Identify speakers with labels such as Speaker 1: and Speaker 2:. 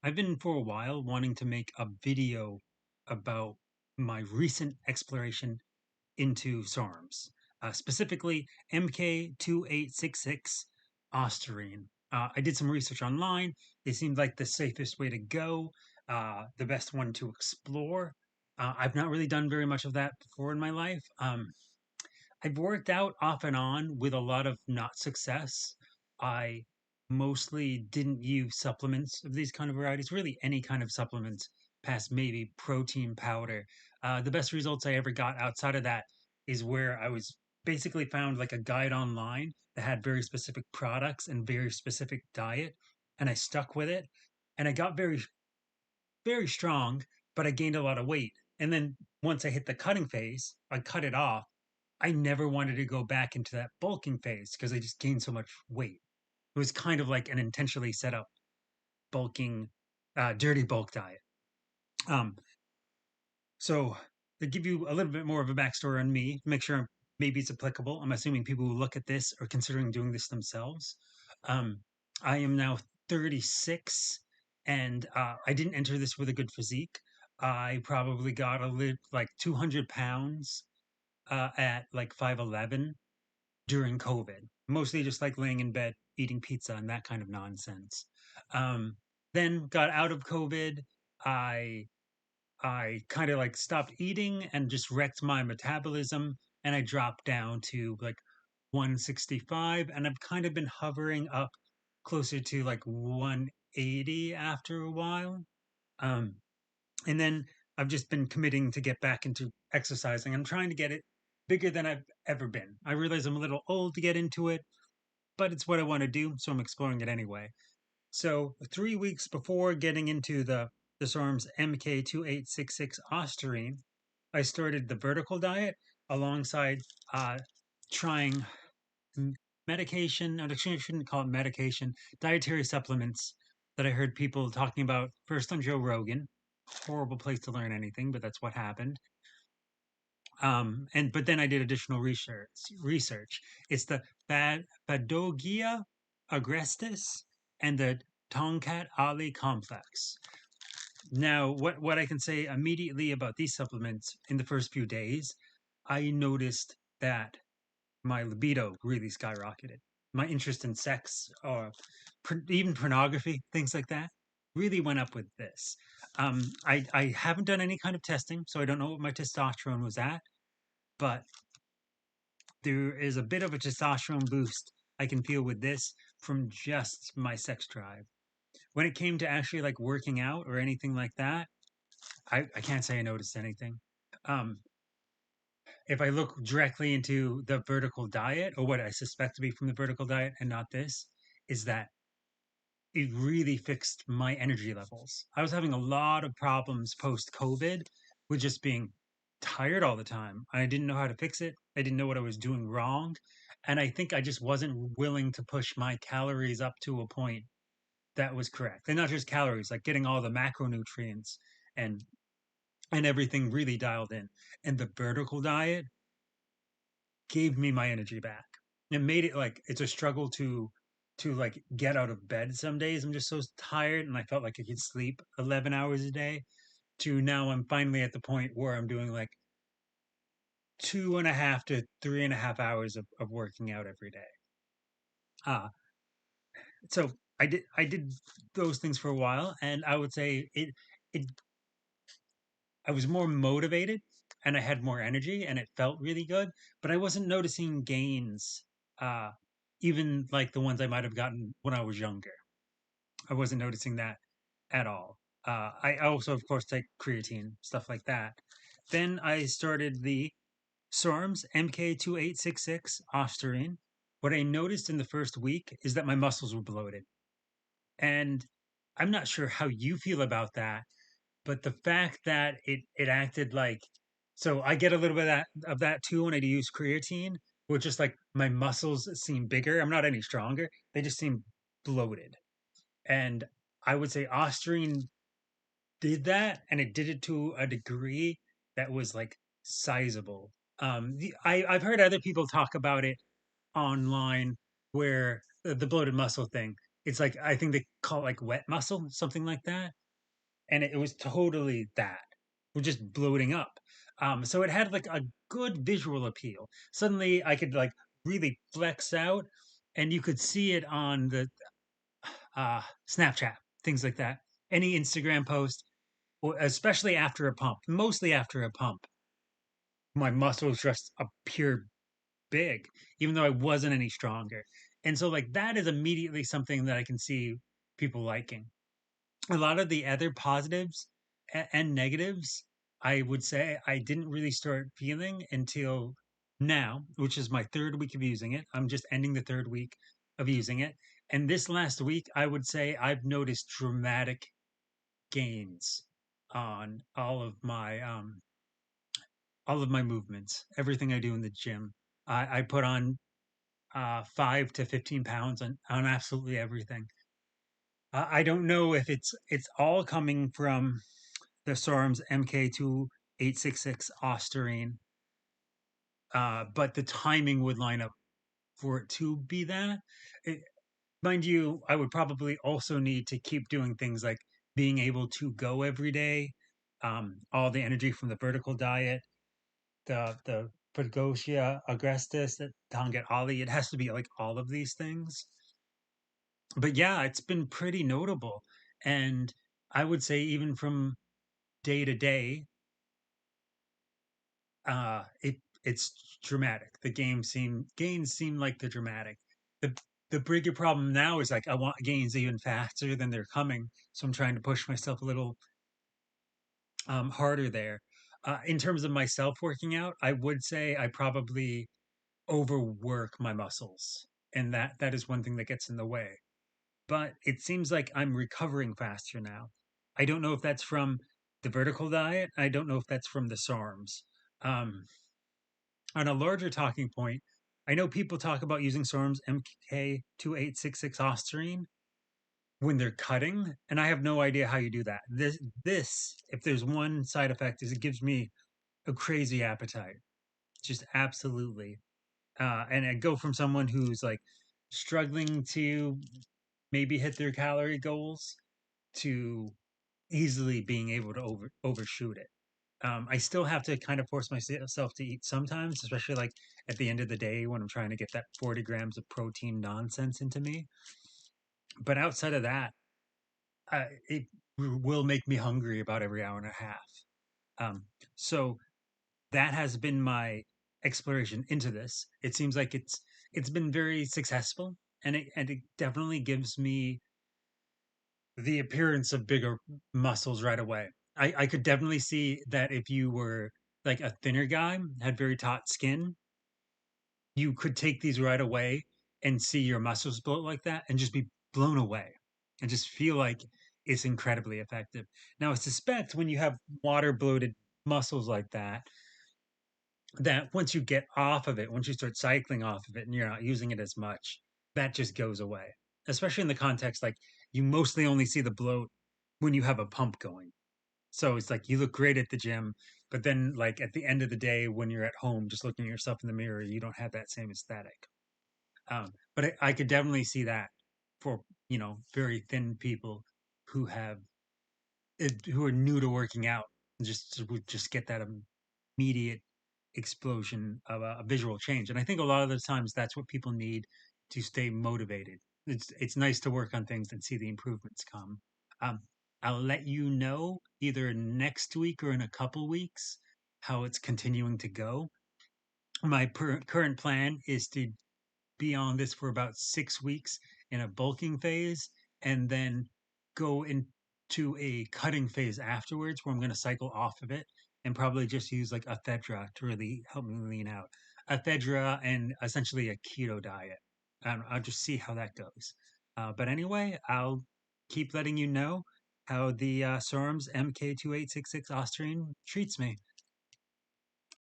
Speaker 1: I've been for a while wanting to make a video about my recent exploration into SARMS, specifically MK-2866 Ostarine. I did some research online. It seemed like the safest way to go, the best one to explore. I've not really done very much of that before in my life. I've worked out off and on with a lot of not success. I mostly didn't use supplements of these kind of varieties, really any kind of supplements past maybe protein powder. The best results I ever got outside of that is where I was basically found like a guide online that had very specific products and very specific diet, and I stuck with it, and I got very strong, but I gained a lot of weight. And then once I hit the cutting phase, I cut it off. I never wanted to go back into that bulking phase because I just gained so much weight. It was kind of like an intentionally set up bulking, dirty bulk diet. Um, so to give you a little bit more of a backstory on me, make sure maybe it's applicable. I'm assuming people who look at this are considering doing this themselves. Um, I am now 36, and I didn't enter this with a good physique. I probably got like 200 pounds at like 5'11" during COVID, mostly just like laying in bed, eating pizza and that kind of nonsense. Um, then got out of COVID. I I kind of like stopped eating and just wrecked my metabolism, and I dropped down to like 165, and I've kind of been hovering up closer to like 180 after a while. Um, and then I've just been committing to get back into exercising. I'm trying to get it bigger than I've ever been. I realize I'm a little old to get into it, but it's what I want to do, so I'm exploring it anyway. So 3 weeks before getting into the SARM's MK-2866 Ostarine, I started the vertical diet alongside uh, trying medication. I shouldn't call it medication, dietary supplements that I heard people talking about first on Joe Rogan. Horrible place to learn anything, but that's what happened. And but then I did additional research. It's the Padogia agrestis and the Tongkat Ali complex. Now, what I can say immediately about these supplements in the first few days, I noticed that my libido really skyrocketed. My interest in sex, or even pornography, things like that, really went up with this. I haven't done any kind of testing, so I don't know what my testosterone was at, but there is a bit of a testosterone boost I can feel with this from just my sex drive. When it came to actually like working out or anything like that, I can't say I noticed anything. Um, if I look directly into the vertical diet or what I suspect to be from the vertical diet and not this, is that it really fixed my energy levels. I was having a lot of problems post COVID with just being tired all the time. I didn't know how to fix it. I didn't know what I was doing wrong. And I think I just wasn't willing to push my calories up to a point that was correct. And not just calories, like getting all the macronutrients and and everything really dialed in. And the vertical diet gave me my energy back. It made it like it's a struggle to like get out of bed some days. I'm just so tired and I felt like I could sleep 11 hours a day to now I'm finally at the point where I'm doing like 2.5 to 3.5 hours of working out every day. Uh so I did those things for a while, and I would say it I was more motivated and I had more energy and it felt really good, but I wasn't noticing gains, uh, even like the ones I might have gotten when I was younger. I wasn't noticing that at all. I also, of course, take creatine, stuff like that. Then I started the SARMS MK-2866 Ostarine. What I noticed in the first week is that my muscles were bloated. And I'm not sure how you feel about that, but the fact that it acted like, so I get a little bit of that too when I use creatine, where just like my muscles seem bigger. I'm not any stronger. They just seem bloated. And I would say Ostarine did that, and it did it to a degree that was like sizable. I've heard other people talk about it online where the bloated muscle thing. It's like I think they call it like wet muscle, something like that. And it was totally that. We're just bloating up. So it had like a good visual appeal. Suddenly I could like really flex out, and you could see it on the Snapchat, things like that. Any Instagram post, or especially after a pump, mostly after a pump, my muscles just appear big, even though I wasn't any stronger. And so, like, that is immediately something that I can see people liking. A lot of the other positives and negatives, I would say I didn't really start feeling until now, which is my third week of using it. I'm just ending the third week of using it. And this last week, I would say I've noticed dramatic gains on all of my movements, everything I do in the gym. I put on 5 to 15 pounds on absolutely everything. I don't know if it's all coming from the SARMS MK-2866 Ostarine, but the timing would line up for it to be that. It, mind you, I would probably also need to keep doing things like being able to go every day, all the energy from the vertical diet, the Pergosia agrestis, the Tanget Ali. It has to be like all of these things. But yeah, it's been pretty notable. And I would say even from day to day, it's dramatic. The gains seem like they're dramatic. The the bigger problem now is like I want gains even faster than they're coming. So I'm trying to push myself a little harder there. In terms of myself working out, I would say I probably overwork my muscles, and that is one thing that gets in the way. But it seems like I'm recovering faster now. I don't know if that's from the vertical diet. I don't know if that's from the SARMs. Um, on a larger talking point, I know people talk about using SARMs MK-2866 Ostarine when they're cutting, and I have no idea how you do that. This, if there's one side effect, is it gives me a crazy appetite, just absolutely. And I go from someone who's like struggling to maybe hit their calorie goals to easily being able to overshoot it. I still have to kind of force myself to eat sometimes, especially like at the end of the day when I'm trying to get that 40 grams of protein nonsense into me. But outside of that, it will make me hungry about every hour and a half. Um, so that has been my exploration into this. It seems like it's been very successful, and it definitely gives me the appearance of bigger muscles right away. I could definitely see that if you were like a thinner guy, had very taut skin, you could take these right away and see your muscles bloat like that and just be blown away and just feel like it's incredibly effective. Now, I suspect when you have water bloated muscles like that, that once you get off of it, once you start cycling off of it and you're not using it as much, that just goes away. Especially in the context like you mostly only see the bloat when you have a pump going. So it's like you look great at the gym, but then like at the end of the day when you're at home just looking at yourself in the mirror, you don't have that same aesthetic. But I could definitely see that for, very thin people who have who are new to working out, just get that immediate explosion of a visual change. And I think a lot of the times that's what people need to stay motivated. It's nice to work on things and see the improvements come. Um, I'll let you know either next week or in a couple weeks how it's continuing to go. My current plan is to be on this for about 6 weeks in a bulking phase and then go into a cutting phase afterwards where I'm going to cycle off of it and probably just use like ephedra to really help me lean out. Ephedra and essentially a keto diet. I'll just see how that goes. But anyway, I'll keep letting you know how the SARMS MK2866 Austrian treats me.